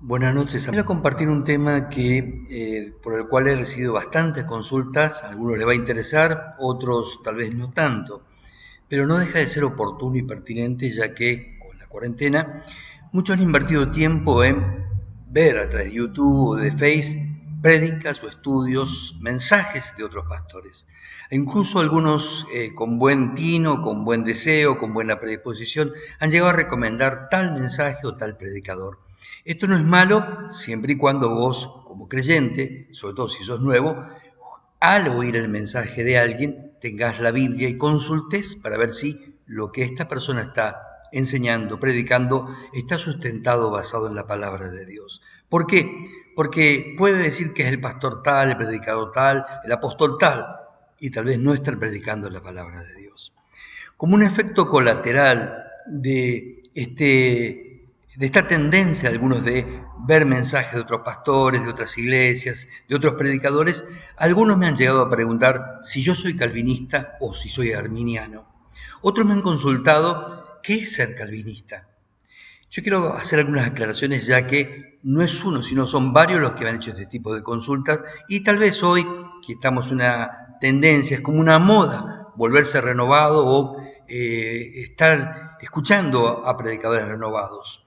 Buenas noches. Voy a compartir un tema por el cual he recibido bastantes consultas. A algunos les va a interesar, otros tal vez no tanto. Pero no deja de ser oportuno y pertinente, ya que con la cuarentena muchos han invertido tiempo en ver a través de YouTube o de Face prédicas o estudios, mensajes de otros pastores. E incluso algunos con buen tino, con buen deseo, con buena predisposición, han llegado a recomendar tal mensaje o tal predicador. Esto no es malo siempre y cuando vos, como creyente, sobre todo si sos nuevo, al oír el mensaje de alguien, tengas la Biblia y consultes para ver si lo que esta persona está enseñando, predicando, está sustentado, basado en la palabra de Dios. ¿Por qué? Porque puede decir que es el pastor tal, el predicador tal, el apóstol tal, y tal vez no estar predicando la palabra de Dios. Como un efecto colateral de esta tendencia de algunos de ver mensajes de otros pastores, de otras iglesias, de otros predicadores, algunos me han llegado a preguntar si yo soy calvinista o si soy arminiano. Otros me han consultado qué es ser calvinista. Yo quiero hacer algunas aclaraciones, ya que no es uno, sino son varios los que han hecho este tipo de consultas, y tal vez hoy, que estamos en una tendencia, es como una moda volverse renovado o estar escuchando a predicadores renovados.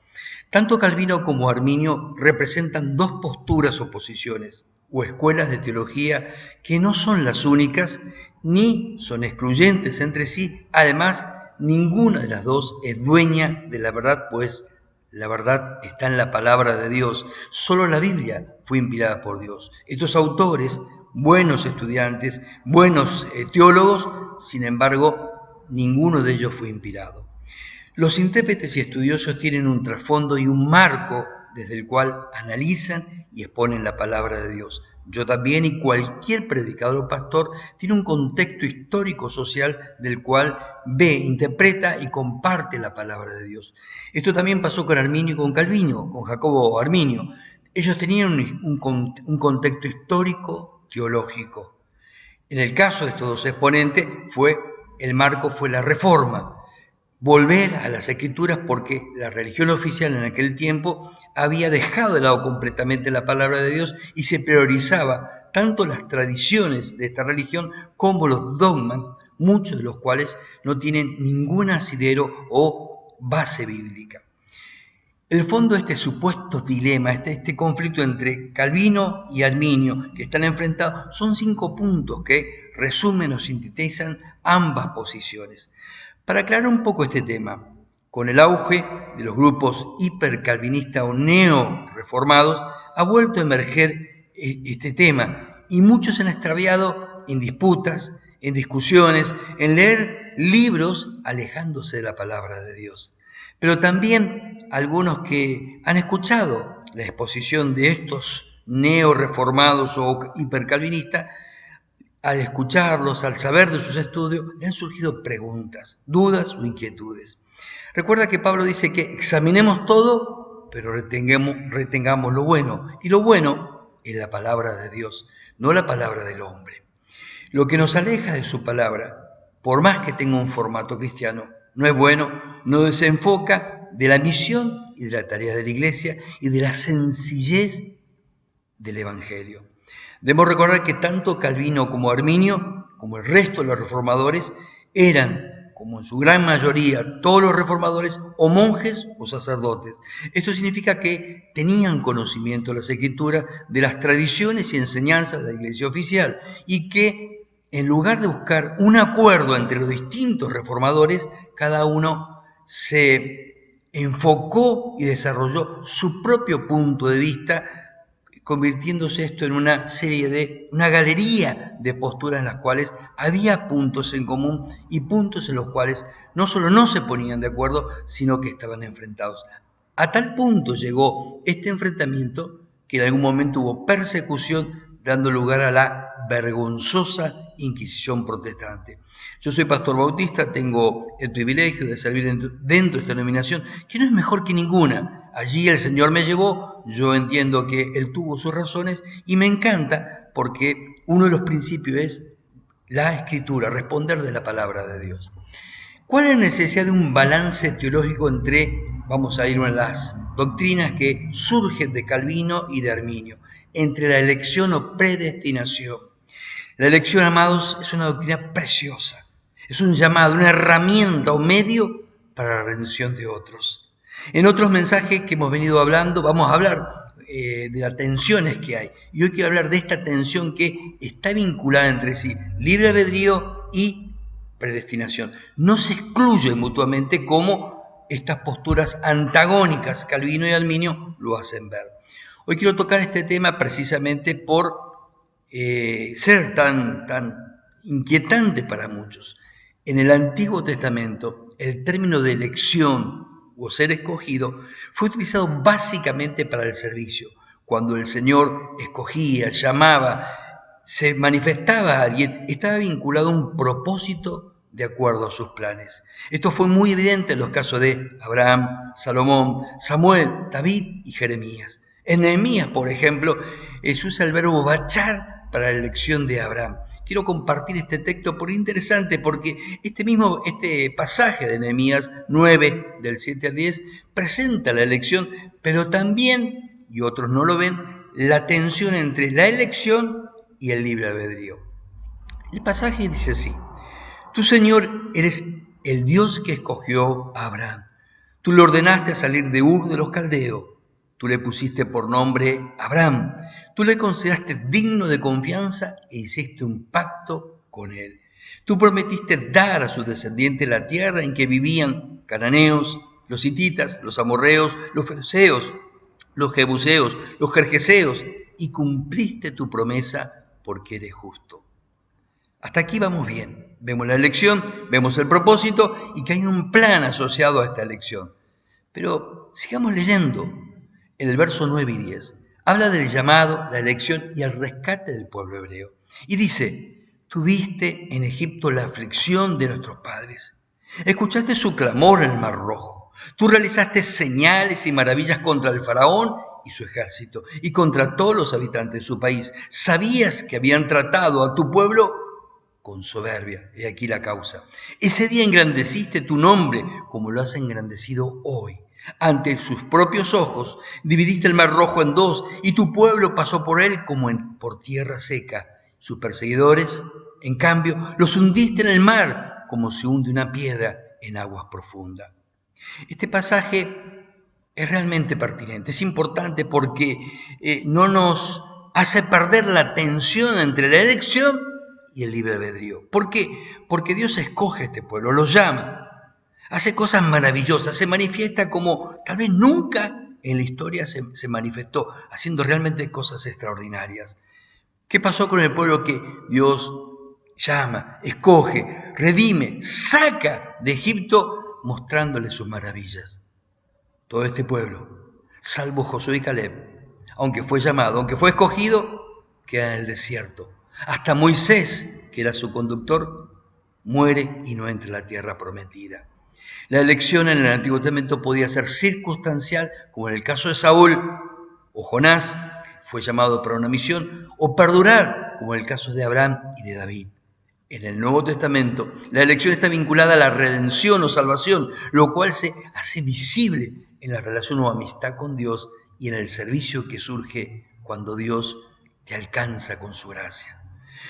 Tanto Calvino como Arminio representan dos posturas o posiciones, o escuelas de teología que no son las únicas, ni son excluyentes entre sí. Además, ninguna de las dos es dueña de la verdad, pues la verdad está en la palabra de Dios. Solo la Biblia fue inspirada por Dios. Estos autores, buenos estudiantes, buenos teólogos, sin embargo, ninguno de ellos fue inspirado. Los intérpretes y estudiosos tienen un trasfondo y un marco desde el cual analizan y exponen la palabra de Dios. Yo también, y cualquier predicador o pastor tiene un contexto histórico-social del cual ve, interpreta y comparte la palabra de Dios. Esto también pasó con Arminio y con Calvino, con Jacobo Arminio. Ellos tenían un contexto histórico-teológico. En el caso de estos dos exponentes, el marco fue la Reforma. Volver a las escrituras, porque la religión oficial en aquel tiempo había dejado de lado completamente la palabra de Dios y se priorizaba tanto las tradiciones de esta religión como los dogmas, muchos de los cuales no tienen ningún asidero o base bíblica. El fondo de este supuesto dilema, este conflicto entre Calvino y Arminio que están enfrentados, son 5 puntos que resumen o sintetizan ambas posiciones. Para aclarar un poco este tema, con el auge de los grupos hipercalvinistas o neo-reformados, ha vuelto a emerger este tema y muchos se han extraviado en disputas, en discusiones, en leer libros alejándose de la palabra de Dios. Pero también algunos que han escuchado la exposición de estos neo-reformados o hipercalvinistas, al escucharlos, al saber de sus estudios, le han surgido preguntas, dudas o inquietudes. Recuerda que Pablo dice que examinemos todo, pero retengamos lo bueno. Y lo bueno es la palabra de Dios, no la palabra del hombre. Lo que nos aleja de su palabra, por más que tenga un formato cristiano, no es bueno, no desenfoca de la misión y de la tarea de la iglesia y de la sencillez del Evangelio. Debemos recordar que tanto Calvino como Arminio, como el resto de los reformadores, eran, como en su gran mayoría, todos los reformadores, o monjes o sacerdotes. Esto significa que tenían conocimiento de las Escrituras, de las tradiciones y enseñanzas de la Iglesia oficial, y que en lugar de buscar un acuerdo entre los distintos reformadores, cada uno se enfocó y desarrolló su propio punto de vista, convirtiéndose esto en una galería de posturas en las cuales había puntos en común y puntos en los cuales no solo no se ponían de acuerdo, sino que estaban enfrentados. A tal punto llegó este enfrentamiento que en algún momento hubo persecución, dando lugar a la vergonzosa Inquisición protestante. Yo soy pastor bautista, tengo el privilegio de servir dentro de esta denominación, que no es mejor que ninguna. Allí el Señor me llevó, yo entiendo que Él tuvo sus razones y me encanta porque uno de los principios es la Escritura, responder de la palabra de Dios. ¿Cuál es la necesidad de un balance teológico entre vamos a ir a una de las doctrinas que surgen de Calvino y de Arminio, entre la elección o predestinación. La elección, amados, es una doctrina preciosa. Es un llamado, una herramienta o medio para la redención de otros. En otros mensajes que hemos venido hablando, vamos a hablar de las tensiones que hay. Y hoy quiero hablar de esta tensión que está vinculada entre sí, libre albedrío y predestinación. No se excluyen mutuamente como estas posturas antagónicas, Calvino y Arminio, lo hacen ver. Hoy quiero tocar este tema precisamente por ser tan inquietante para muchos. En el Antiguo Testamento, el término de elección o ser escogido fue utilizado básicamente para el servicio. Cuando el Señor escogía, llamaba, se manifestaba a alguien, estaba vinculado a un propósito de acuerdo a sus planes. Esto fue muy evidente en los casos de Abraham, Salomón, Samuel, David y Jeremías. En Nehemías, por ejemplo, se usa el verbo bachar para la elección de Abraham. Quiero compartir este texto por interesante porque este pasaje de Nehemías 9, del 7 al 10, presenta la elección, pero también, y otros no lo ven, la tensión entre la elección y el libre albedrío. El pasaje dice así: Tú, Señor, eres el Dios que escogió a Abraham. Tú le ordenaste a salir de Ur de los Caldeos. Tú le pusiste por nombre Abraham. Tú le consideraste digno de confianza e hiciste un pacto con él. Tú prometiste dar a sus descendientes la tierra en que vivían cananeos, los hititas, los amorreos, los fereceos, los jebuseos, los jerjeseos, y cumpliste tu promesa porque eres justo. Hasta aquí vamos bien. Vemos la elección, vemos el propósito y que hay un plan asociado a esta elección. Pero sigamos leyendo. En el verso 9 y 10, habla del llamado, la elección y el rescate del pueblo hebreo. Y dice: Tuviste en Egipto la aflicción de nuestros padres. Escuchaste su clamor en el Mar Rojo. Tú realizaste señales y maravillas contra el faraón y su ejército y contra todos los habitantes de su país. Sabías que habían tratado a tu pueblo con soberbia. He aquí la causa. Ese día engrandeciste tu nombre como lo has engrandecido hoy. Ante sus propios ojos dividiste el Mar Rojo en dos y tu pueblo pasó por él como por tierra seca. Sus perseguidores, en cambio, los hundiste en el mar como se hunde una piedra en aguas profundas. Este pasaje es realmente pertinente, es importante porque no nos hace perder la tensión entre la elección y el libre albedrío. ¿Por qué? Porque Dios escoge a este pueblo, lo llama. Hace cosas maravillosas, se manifiesta como tal vez nunca en la historia se manifestó, haciendo realmente cosas extraordinarias. ¿Qué pasó con el pueblo que Dios llama, escoge, redime, saca de Egipto mostrándole sus maravillas? Todo este pueblo, salvo Josué y Caleb, aunque fue llamado, aunque fue escogido, queda en el desierto. Hasta Moisés, que era su conductor, muere y no entra en la tierra prometida. La elección en el Antiguo Testamento podía ser circunstancial, como en el caso de Saúl o Jonás, que fue llamado para una misión, o perdurar, como en el caso de Abraham y de David. En el Nuevo Testamento, la elección está vinculada a la redención o salvación, lo cual se hace visible en la relación o amistad con Dios y en el servicio que surge cuando Dios te alcanza con su gracia.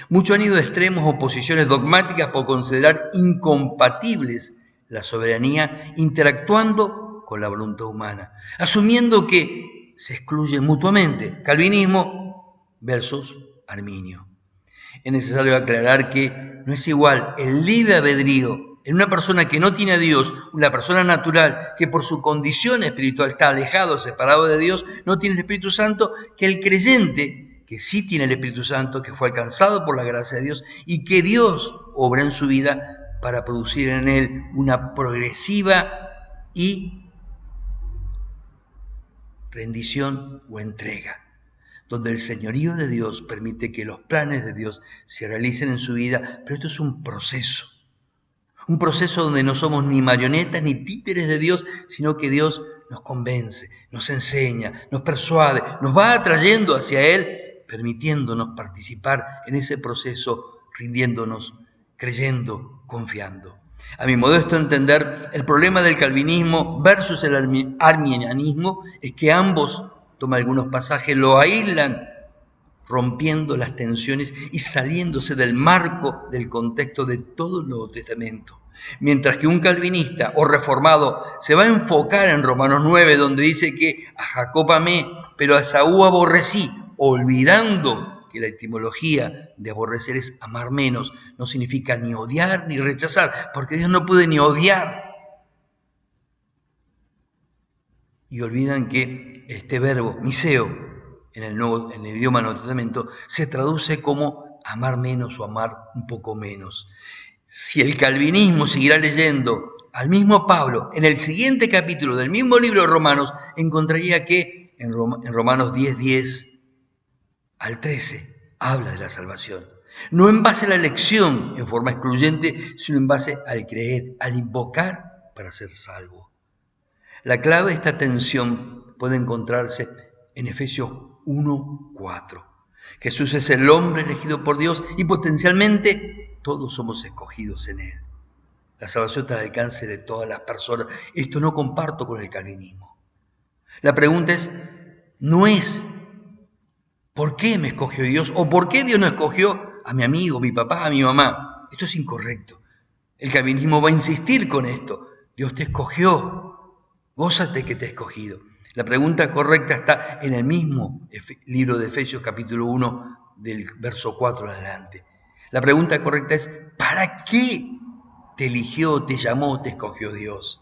Muchos han ido a extremos o posiciones dogmáticas por considerar incompatibles la soberanía interactuando con la voluntad humana, asumiendo que se excluyen mutuamente, calvinismo versus arminio. Es necesario aclarar que no es igual el libre albedrío en una persona que no tiene a Dios, una persona natural que por su condición espiritual está alejado, separado de Dios, no tiene el Espíritu Santo, que el creyente que sí tiene el Espíritu Santo, que fue alcanzado por la gracia de Dios y que Dios obra en su vida para producir en él una progresiva y rendición o entrega, donde el señorío de Dios permite que los planes de Dios se realicen en su vida, pero esto es un proceso donde no somos ni marionetas ni títeres de Dios, sino que Dios nos convence, nos enseña, nos persuade, nos va atrayendo hacia Él, permitiéndonos participar en ese proceso, rindiéndonos, creyendo, confiando. A mi modesto entender, el problema del calvinismo versus el arminianismo es que ambos, toma algunos pasajes, lo aíslan, rompiendo las tensiones y saliéndose del marco del contexto de todo el Nuevo Testamento. Mientras que un calvinista o reformado se va a enfocar en Romanos 9, donde dice que a Jacob amé, pero a Esaú aborrecí, olvidando que la etimología de aborrecer es amar menos, no significa ni odiar ni rechazar, porque Dios no puede ni odiar. Y olvidan que este verbo, miseo, en el idioma Nuevo Testamento, se traduce como amar menos o amar un poco menos. Si el calvinismo siguiera leyendo al mismo Pablo, en el siguiente capítulo del mismo libro de Romanos, encontraría que en Romanos 10 al 13 habla de la salvación. No en base a la elección en forma excluyente, sino en base al creer, al invocar para ser salvo. La clave de esta tensión puede encontrarse en Efesios 1:4. Jesús es el hombre elegido por Dios y potencialmente todos somos escogidos en Él. La salvación está al alcance de todas las personas. Esto no comparto con el calvinismo. La pregunta no es ¿por qué me escogió Dios? ¿O por qué Dios no escogió a mi amigo, a mi papá, a mi mamá? Esto es incorrecto. El calvinismo va a insistir con esto. Dios te escogió. Gózate que te ha escogido. La pregunta correcta está en el mismo libro de Efesios capítulo 1 del verso 4 en adelante. La pregunta correcta es ¿para qué te eligió, te llamó, te escogió Dios?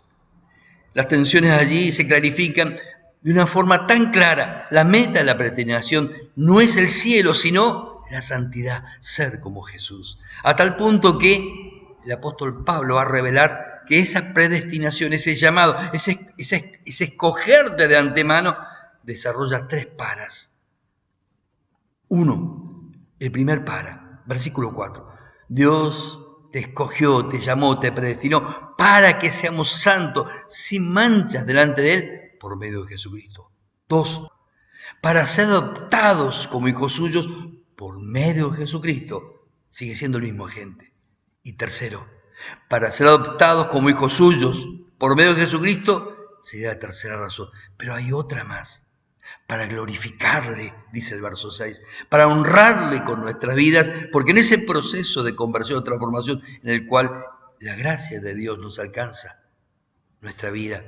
Las tensiones allí se clarifican de una forma tan clara. La meta de la predestinación no es el cielo, sino la santidad, ser como Jesús. A tal punto que el apóstol Pablo va a revelar que esa predestinación, ese llamado, ese escogerte de antemano, desarrolla 3 paras. 1, el primer para, versículo 4. Dios te escogió, te llamó, te predestinó para que seamos santos, sin manchas delante de Él, por medio de Jesucristo. 2, para ser adoptados como hijos suyos por medio de Jesucristo. Sigue siendo el mismo agente. Y 3, para ser adoptados como hijos suyos por medio de Jesucristo, sería la tercera razón. Pero hay otra más. Para glorificarle, dice el verso 6, para honrarle con nuestras vidas, porque en ese proceso de conversión o transformación en el cual la gracia de Dios nos alcanza, nuestra vida,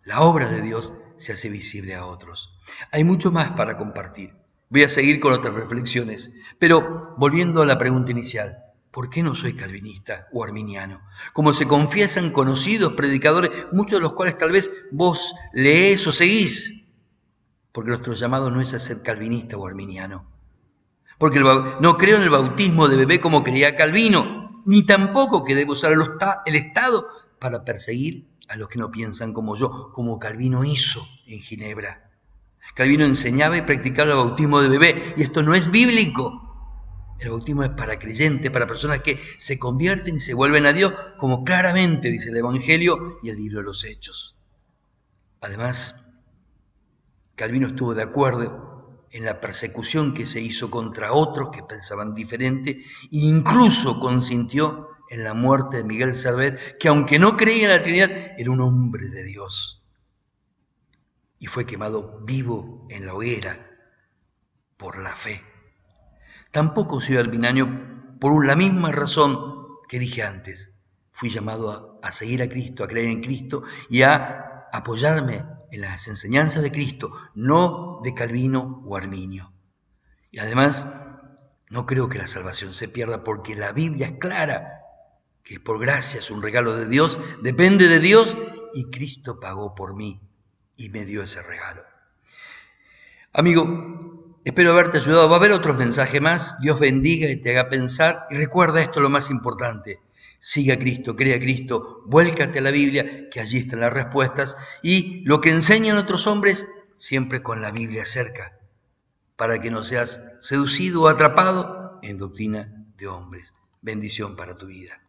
la obra de Dios se hace visible a otros. Hay mucho más para compartir. Voy a seguir con otras reflexiones, pero volviendo a la pregunta inicial, ¿por qué no soy calvinista o arminiano? Como se confiesan conocidos predicadores, muchos de los cuales tal vez vos leés o seguís, porque nuestro llamado no es a ser calvinista o arminiano. Porque no creo en el bautismo de bebé como creía Calvino, ni tampoco que debo usar el Estado para perseguir a los que no piensan como yo, como Calvino hizo en Ginebra. Calvino enseñaba y practicaba el bautismo de bebé, y esto no es bíblico. El bautismo es para creyentes, para personas que se convierten y se vuelven a Dios, como claramente dice el Evangelio y el libro de los Hechos. Además, Calvino estuvo de acuerdo en la persecución que se hizo contra otros que pensaban diferente e incluso consintió en la muerte de Miguel Servet, que aunque no creía en la Trinidad, era un hombre de Dios. Y fue quemado vivo en la hoguera por la fe. Tampoco soy arminiano por la misma razón que dije antes. Fui llamado a seguir a Cristo, a creer en Cristo y a apoyarme en las enseñanzas de Cristo, no de Calvino o Arminio. Y además, no creo que la salvación se pierda porque la Biblia es clara, que por gracia es un regalo de Dios, depende de Dios y Cristo pagó por mí y me dio ese regalo. Amigo, espero haberte ayudado. Va a haber otros mensajes más. Dios bendiga y te haga pensar. Y recuerda esto, lo más importante. Sigue a Cristo, cree a Cristo, vuélcate a la Biblia, que allí están las respuestas. Y lo que enseñan otros hombres, siempre con la Biblia cerca, para que no seas seducido o atrapado en doctrina de hombres. Bendición para tu vida.